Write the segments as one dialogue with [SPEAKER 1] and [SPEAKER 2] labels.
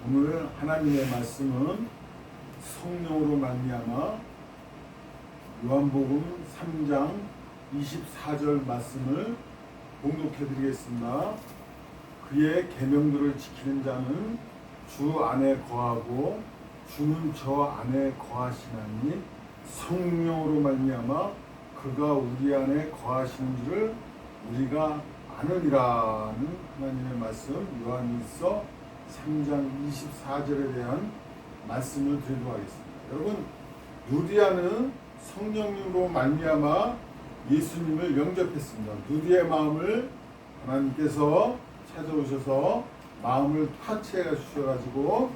[SPEAKER 1] 오늘 하나님의 말씀은 성령으로 말미암아 요한복음 3장 24절 말씀을 봉독해 드리겠습니다. 그의 계명들을 지키는 자는 주 안에 거하고 주는 저 안에 거하시나니 성령으로 말미암아 그가 우리 안에 거하시는 줄을 우리가 아느니라는 하나님의 말씀, 요한일서 3장 24절에 대한 말씀을 드리도록 하겠습니다. 여러분, 누디아는 성령님으로 말미암아 예수님을 영접했습니다. 누디의 마음을 하나님께서 찾아오셔서 마음을 터치해 주셔가지고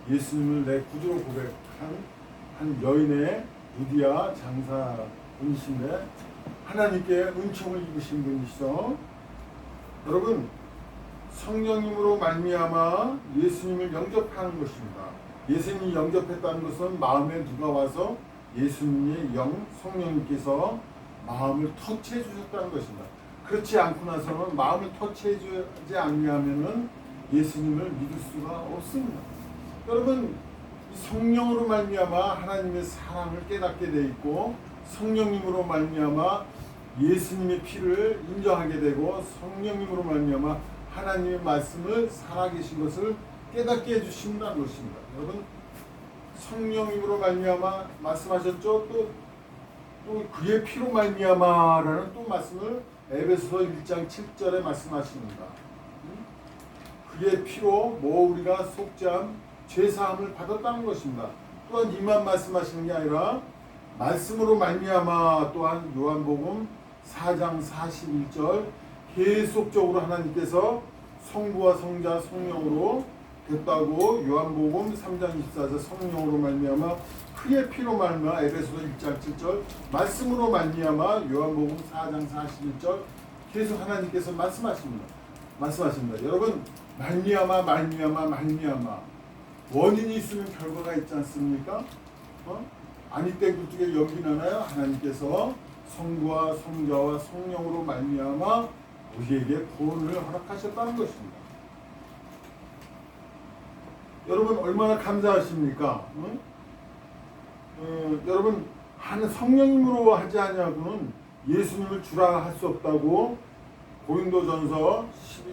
[SPEAKER 1] 예수님을 내 구주로 고백한 한 여인의 누디아 장사분이신데 하나님께 은총을 입으신 분이시죠. 여러분, 성령님으로 말미암아 예수님을 영접하는 것입니다. 예수님이 영접했다는 것은 마음에 누가 와서 예수님의 영, 성령님께서 마음을 터치해 주셨다는 것입니다. 그렇지 않고 나서는 마음을 터치해 주지 않으면 예수님을 믿을 수가 없습니다. 여러분, 성령으로 말미암아 하나님의 사랑을 깨닫게 돼 있고 성령님으로 말미암아 예수님의 피를 인정하게 되고 성령님으로 말미암아 하나님의 말씀을 살아계신 것을 깨닫게 해주신다는 것입니다. 여러분, 성령님으로 말미암아 말씀하셨죠. 또 그의 피로 말미암아라는 또 말씀을 에베소서 1장 7절에 말씀하십니다. 그의 피로 우리가 속죄함 죄사함을 받았다는 것입니다. 또한 이만 말씀하시는 게 아니라 말씀으로 말미암아 또한 요한복음 4장 41절 계속적으로 하나님께서 성부와 성자 성령으로 됐다고 요한복음 3장 24절 성령으로 말미암아 그의 피로 말미암아 에베소서 1장 7절 말씀으로 말미암아 요한복음 4장 41절 계속 하나님께서 말씀하십니다. 여러분, 말미암아 원인이 있으면 결과가 있지 않습니까? 아니 때 그쪽에 여기나나요? 하나님께서 성부와 성자와 성령으로 말미암아 우리에게 구원을 허락하셨다는 것입니다. 여러분, 얼마나 감사하십니까? 여러분, 성령님으로 하지 아니하고는 예수님을 주라 할 수 없다고 고린도전서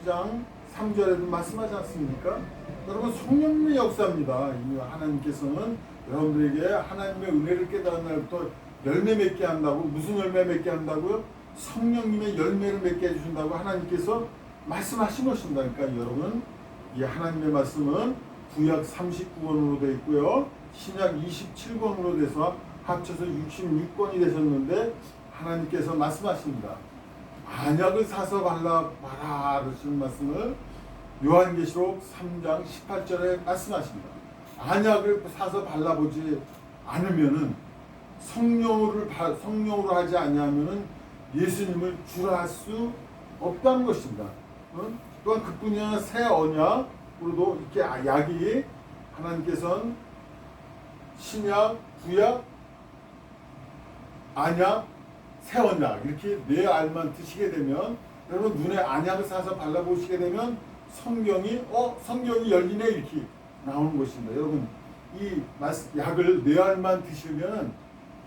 [SPEAKER 1] 12장 3절에도 말씀하지 않습니까? 여러분, 성령님의 역사입니다. 하나님께서는 여러분들에게 하나님의 은혜를 깨달은 날부터 열매 맺게 한다고. 무슨 열매 맺게 한다고요? 성령님의 열매를 맺게 해주신다고 하나님께서 말씀하신 것입니다. 그러니까 여러분, 이 하나님의 말씀은 구약 39권으로 되어 있고요, 신약 27권으로 돼서 합쳐서 66권이 되셨는데 하나님께서 말씀하십니다. 안약을 사서 발라봐라 그러시는 말씀을 요한계시록 3장 18절에 말씀하십니다. 안약을 사서 발라보지 않으면은 성령으로 하지 않으면은 예수님을 주라 할 수 없다는 것입니다. 또한 그뿐이 아니라 새 언약으로도 이렇게 약이 하나님께서는 신약, 구약, 안약, 새 언약 이렇게 네 알만 드시게 되면 여러분 눈에 안약을 사서 발라보시게 되면 성경이 열리네 이렇게 나오는 것입니다. 여러분, 이 약을 네 알만 드시면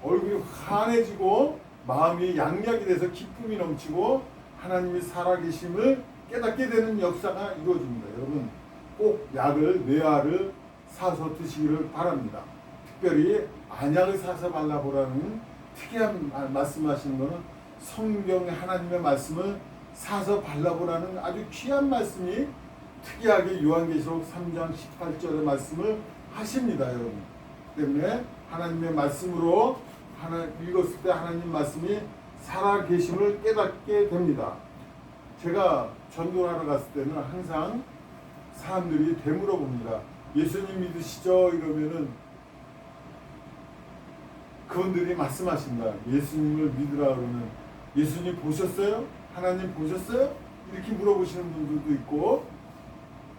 [SPEAKER 1] 얼굴이 환해지고 마음이 양약이 돼서 기쁨이 넘치고 하나님이 살아계심을 깨닫게 되는 역사가 이루어집니다. 여러분, 꼭 약을 네 알을 사서 드시기를 바랍니다. 특별히 안약을 사서 발라보라는 특이한 말씀하시는 것은 성경의 하나님의 말씀을 사서 발라보라는 아주 귀한 말씀이 특이하게 요한계시록 3장 18절의 말씀을 하십니다. 여러분, 때문에 하나님의 말씀으로 읽었을 때 하나님 말씀이 살아계심을 깨닫게 됩니다. 제가 전도하러 갔을 때는 항상 사람들이 되물어봅니다. 예수님 믿으시죠? 이러면은 그분들이 말씀하십니다. 예수님을 믿으라 그러면 예수님 보셨어요? 하나님 보셨어요? 이렇게 물어보시는 분들도 있고,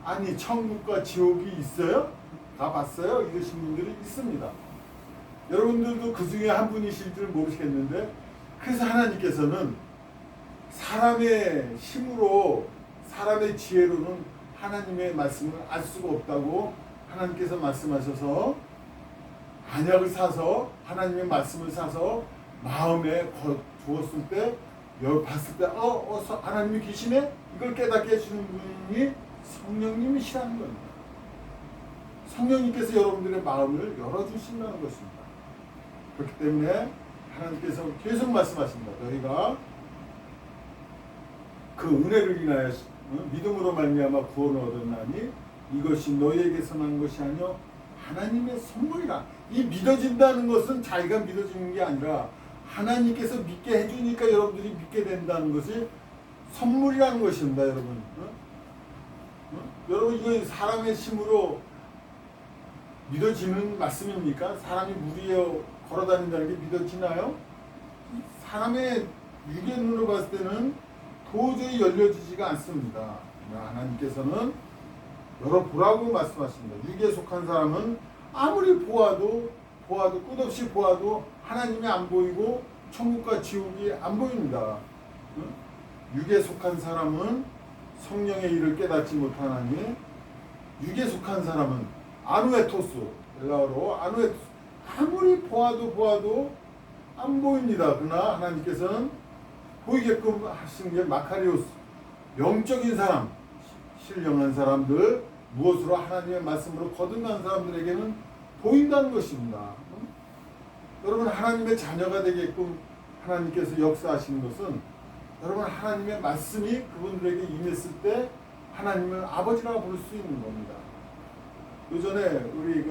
[SPEAKER 1] 아니 천국과 지옥이 있어요? 가봤어요? 이러신 분들이 있습니다. 여러분들도 그 중에 한 분이실 줄 모르시겠는데, 그래서 하나님께서는 사람의 힘으로 사람의 지혜로는 하나님의 말씀을 알 수가 없다고 하나님께서 말씀하셔서 안약을 사서 하나님의 말씀을 사서 마음에 두었을 때 봤을 때 하나님이 계시네? 이걸 깨닫게 해주는 분이 성령님이시라는 겁니다. 성령님께서 여러분들의 마음을 열어주신다는 것입니다. 그렇기 때문에 하나님께서 계속 말씀하십니다. 너희가 그 은혜를 인하여 믿음으로 말미암아 구원을 얻었나니 이것이 너희에게서 난 것이 아니요 하나님의 선물이라. 이 믿어진다는 것은 자기가 믿어지는 게 아니라 하나님께서 믿게 해주니까 여러분들이 믿게 된다는 것이 선물이라는 것입니다. 여러분 여러분 이거 사람의 힘으로 믿어지는 말씀입니까? 사람이 물 위에 걸어다닌다는 게 믿어지나요? 사람의 육의 눈으로 봤을 때는 도저히 열려지지가 않습니다. 하나님께서는 열어보라고 말씀하십니다. 육에 속한 사람은 아무리 보아도 끝없이 보아도 하나님이 안 보이고 천국과 지옥이 안 보입니다. 육에 속한 사람은 성령의 일을 깨닫지 못하나니 육에 속한 사람은 아누에토스, 헬라어로 아누에토스, 아무리 보아도 안 보입니다. 그러나 하나님께서는 보이게끔 하신 게 마카리오스, 영적인 사람, 신령한 사람들, 무엇으로 하나님의 말씀으로 거듭난 사람들에게는 보인다는 것입니다. 여러분 하나님의 자녀가 되게끔 하나님께서 역사하시는 것은 여러분 하나님의 말씀이 그분들에게 임했을 때 하나님을 아버지라고 부를 수 있는 겁니다. 요전에 우리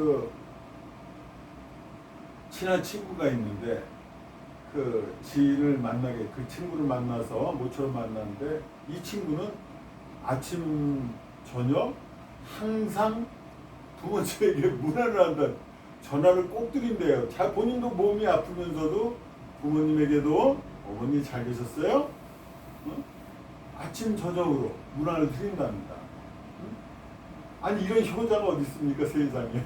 [SPEAKER 1] 친한 친구가 있는데 그 지인을 만나게 그 친구를 만나서 모처럼 만났는데 이 친구는 아침 저녁 항상 부모님에게 문안을 한다. 전화를 꼭 드린대요. 본인도 몸이 아프면서도 부모님에게도 어머니 잘 계셨어요? 아침 저녁으로 문안을 드린답니다. 아니 이런 효자가 어디 있습니까 세상에?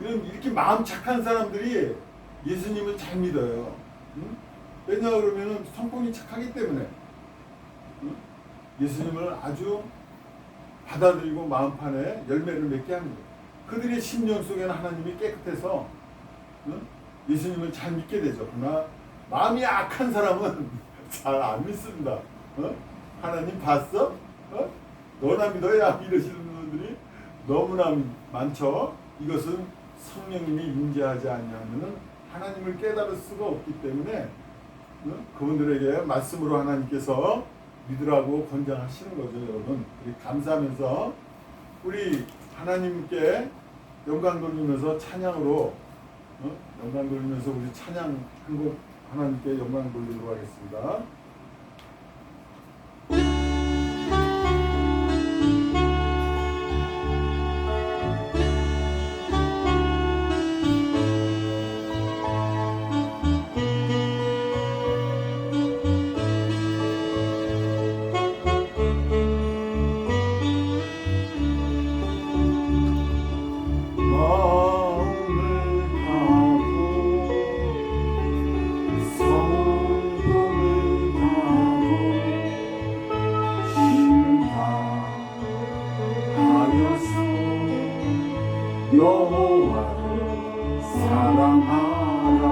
[SPEAKER 1] 이렇게 마음 착한 사람들이 예수님을 잘 믿어요. 왜냐 그러면은 성품이 착하기 때문에 예수님을 아주 받아들이고 마음판에 열매를 맺게 합니다. 그들의 심령 속에는 하나님이 깨끗해서 예수님을 잘 믿게 되죠. 그러나 마음이 악한 사람은 잘 안 믿습니다. 하나님 봤어? 너나 믿어야 이러시는 분들이 너무나 많죠. 이것은 성령님이 임재하지 않냐면은 하나님을 깨달을 수가 없기 때문에 그분들에게 말씀으로 하나님께서 믿으라고 권장하시는 거죠. 여러분 우리 감사하면서 우리 하나님께 영광 돌리면서 찬양으로 영광 돌리면서 우리 찬양 한 곡 하나님께 영광 돌리도록 하겠습니다. 여호와를 사랑하라.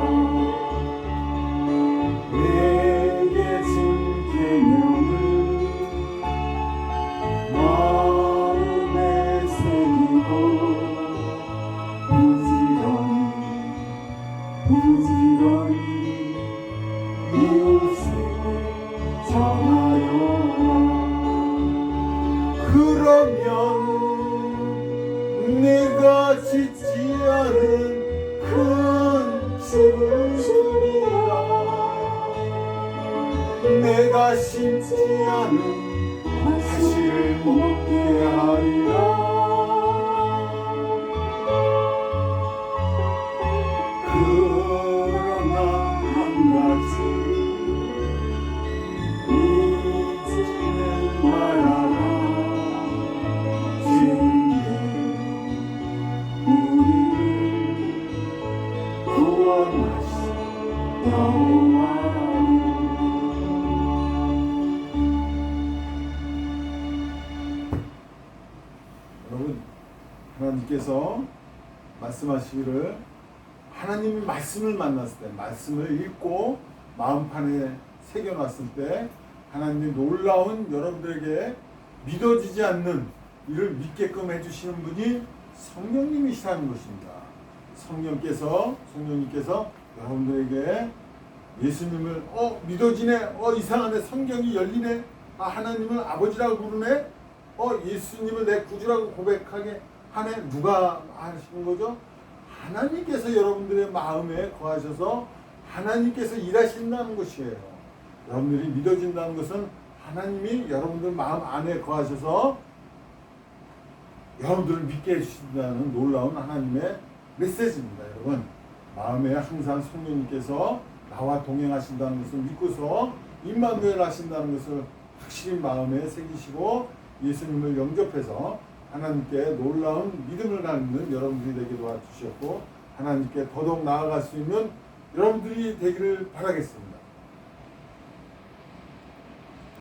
[SPEAKER 1] 내게 준 계명을 마음에 새기고 부지런히 이웃에게 전하여라. 그러면 내가 짓지 않은 큰 집을 주리라. 내가 심지 않은 과실을 먹게 하리라. 그러나 한 가지 잊지는 말아라. 여러분 하나님께서 말씀하시기를 하나님이 말씀을 만났을 때 말씀을 읽고 마음판에 새겨놨을 때 하나님의 놀라운 여러분들에게 믿어지지 않는 이를 믿게끔 해주시는 분이 성령님이시라는 것입니다. 성령님께서 여러분들에게 예수님을 믿어지네, 이상하네, 성경이 열리네, 하나님을 아버지라고 부르네, 예수님을 내 구주라고 고백하게 하네. 누가 하시는 거죠? 하나님께서 여러분들의 마음에 거하셔서 하나님께서 일하신다는 것이에요. 여러분들이 믿어진다는 것은 하나님이 여러분들 마음 안에 거하셔서 여러분들을 믿게 해주신다는 놀라운 하나님의 메시지입니다. 여러분, 마음에 항상 성령님께서 나와 동행하신다는 것을 믿고서 임마누엘 하신다는 것을 확실히 마음에 새기시고 예수님을 영접해서 하나님께 놀라운 믿음을 갖는 여러분들이 되게 도와주셨고 하나님께 더더욱 나아갈 수 있는 여러분들이 되기를 바라겠습니다.